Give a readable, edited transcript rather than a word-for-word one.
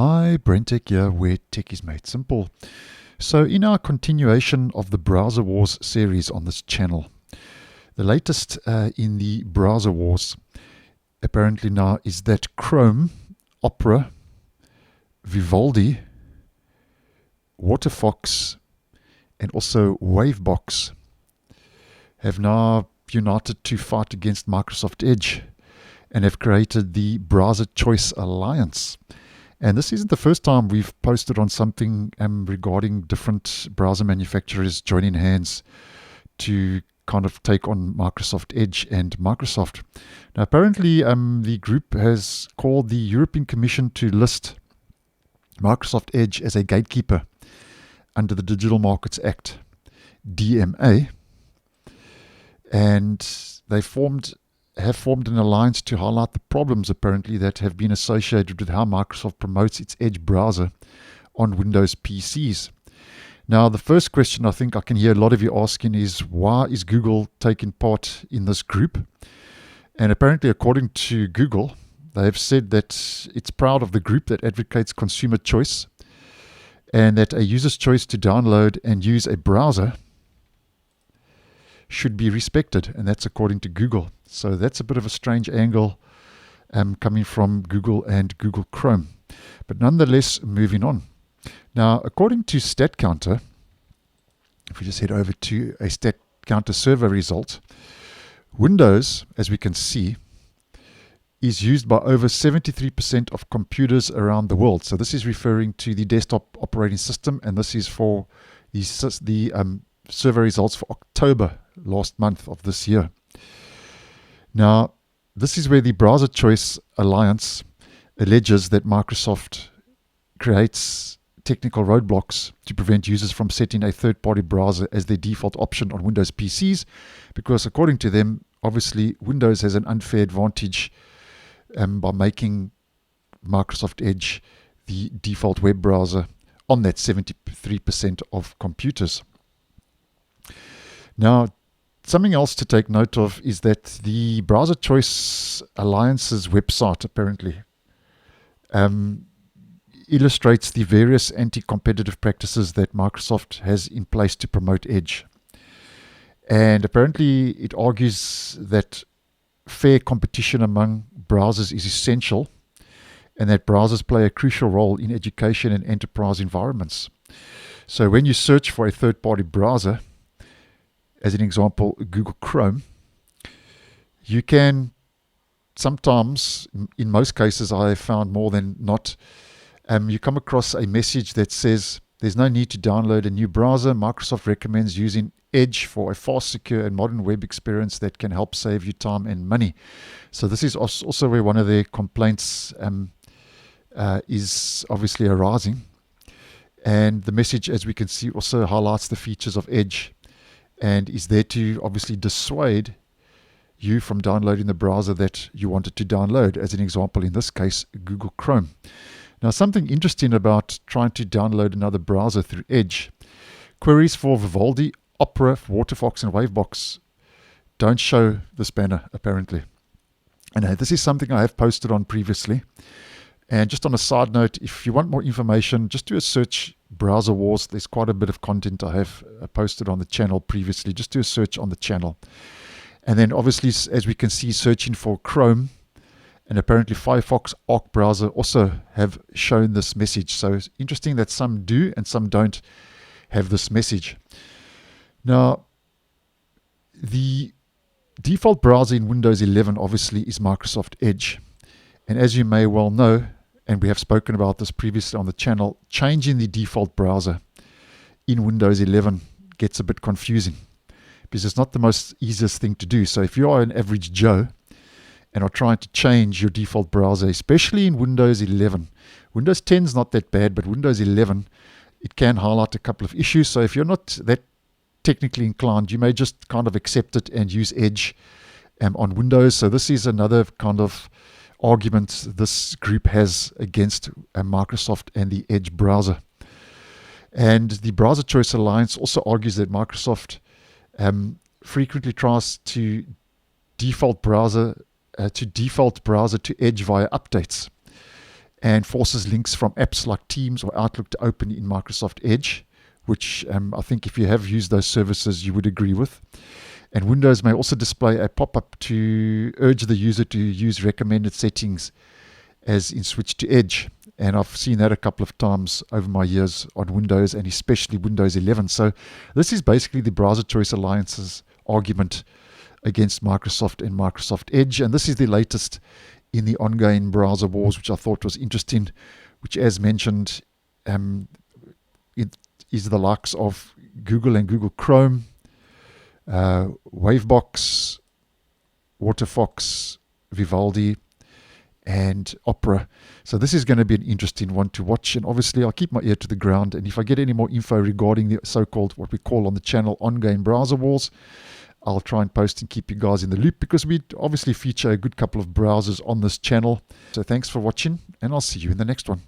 Hi, BrenTech here, where tech is made simple. So in our continuation of the Browser Wars series on this channel, the latest in the Browser Wars apparently now is that Chrome, Opera, Vivaldi, Waterfox, and also Wavebox have now united to fight against Microsoft Edge and have created the Browser Choice Alliance. And this isn't the first time we've posted on something regarding different browser manufacturers joining hands to kind of take on Microsoft Edge and Microsoft. Now, apparently, the group has called the European Commission to list Microsoft Edge as a gatekeeper under the Digital Markets Act, DMA, and they have formed an alliance to highlight the problems apparently that have been associated with how Microsoft promotes its Edge browser on Windows PCs. Now, the first question I think I can hear a lot of you asking is, why is Google taking part in this group? And apparently, according to Google, they have said that it's proud of the group that advocates consumer choice and that a user's choice to download and use a browser should be respected, and that's according to Google. So that's a bit of a strange angle coming from Google and Google Chrome. But nonetheless, moving on. Now, according to StatCounter, if we just head over to a StatCounter survey result, Windows, as we can see, is used by over 73% of computers around the world. So this is referring to the desktop operating system, and this is for the survey results for October last month of this year. Now, this is where the Browser Choice Alliance alleges that Microsoft creates technical roadblocks to prevent users from setting a third-party browser as their default option on Windows PCs, because according to them, obviously Windows has an unfair advantage by making Microsoft Edge the default web browser on that 73% of computers. Now, something else to take note of is that the Browser Choice Alliance's website apparently illustrates the various anti-competitive practices that Microsoft has in place to promote Edge. And apparently it argues that fair competition among browsers is essential and that browsers play a crucial role in education and enterprise environments. So when you search for a third-party browser, as an example, Google Chrome, you can sometimes, in most cases I have found more than not, you come across a message that says there's no need to download a new browser. Microsoft recommends using Edge for a fast, secure, and modern web experience that can help save you time and money. So this is also where one of their complaints is obviously arising. And the message, as we can see, also highlights the features of Edge and is there to obviously dissuade you from downloading the browser that you wanted to download, as an example, in this case, Google Chrome. Now, something interesting about trying to download another browser through Edge, queries for Vivaldi, Opera, Waterfox, and Wavebox don't show this banner, apparently. And this is something I have posted on previously. And just on a side note, if you want more information, just do a search, Browser Wars. There's quite a bit of content I have posted on the channel previously. Just do a search on the channel. And then obviously, as we can see, searching for Chrome and apparently Firefox Arc browser also have shown this message. So it's interesting that some do and some don't have this message. Now, the default browser in Windows 11 obviously is Microsoft Edge. And as you may well know, and we have spoken about this previously on the channel, changing the default browser in Windows 11 gets a bit confusing because it's not the most easiest thing to do. So if you are an average Joe and are trying to change your default browser, especially in Windows 11, Windows 10 is not that bad, but Windows 11, it can highlight a couple of issues. So if you're not that technically inclined, you may just kind of accept it and use Edge on Windows. So this is another kind of argument this group has against Microsoft and the Edge browser. And the Browser Choice Alliance also argues that Microsoft frequently tries to default browser to Edge via updates. and forces links from apps like Teams or Outlook to open in Microsoft Edge, which I think if you have used those services, you would agree with. And Windows may also display a pop-up to urge the user to use recommended settings as in switch to Edge. And I've seen that a couple of times over my years on Windows, and especially Windows 11. So this is basically the Browser Choice Alliance's argument against Microsoft and Microsoft Edge. And this is the latest in the ongoing browser wars, which I thought was interesting, which, as mentioned, it is the likes of Google and Google Chrome, Wavebox, Waterfox, Vivaldi, and Opera. So this is going to be an interesting one to watch, and obviously I'll keep my ear to the ground, and if I get any more info regarding the so-called, what we call on the channel, ongoing browser wars, I'll try and post and keep you guys in the loop, because we obviously feature a good couple of browsers on this channel. So thanks for watching, and I'll see you in the next one.